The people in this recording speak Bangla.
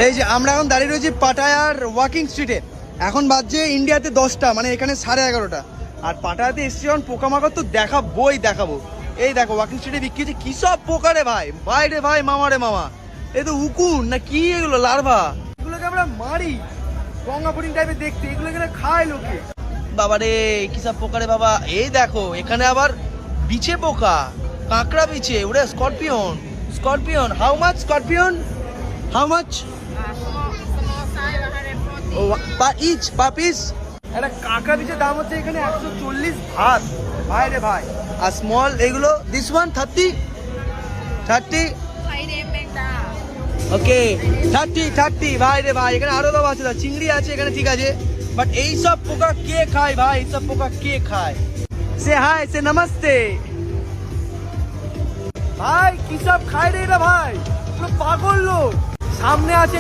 এই যে আমরা এখন দাঁড়িয়ে রয়েছি পাটায়ার ওয়াকিং স্ট্রিটে। এখন বাজছে ইন্ডিয়াতে 10টা, মানে এখানে 11:30। আর পাটায়াতে এসছি যখন পোকামাকড় তো দেখাবো। এই দেখো ওয়াকিং স্ট্রিটে বিক্রি হচ্ছে কি সব পোকা রে ভাই, ভাই রে ভাই, মামা রে মামা। এই তো উকুন না কি এগুলো, লার্ভা, এগুলোকে আমরা মারি গঙ্গাপুরিং টাইপের দেখতে, এগুলো এখানে খায় লোকে। বাবা রে কি সব পোকা রে বাবা। এই দেখো এখানে আবার বিছে পোকা, কাঁকড়া বিছে, ওরে scorpion. How much scorpion, how much? Per piece একটা কাঁকড়া পিসের দাম হচ্ছে এখানে 140 ভাত, ভাই রে ভাই। আর স্মল এগুলো দিস ওয়ান 30 ওকে 30 ভাই রে ভাই। এখানে আরো দাম আছে, চিংড়ি আছে এখানে, ঠিক আছে। বাট এই সব পোকা কে খায় ভাই, এই সব পোকা কে খায়? সে হাই, সে নমস্তে ভাই। কি সব খায় রে এরা ভাই, পুরো পাগল লোক। সামনে আছে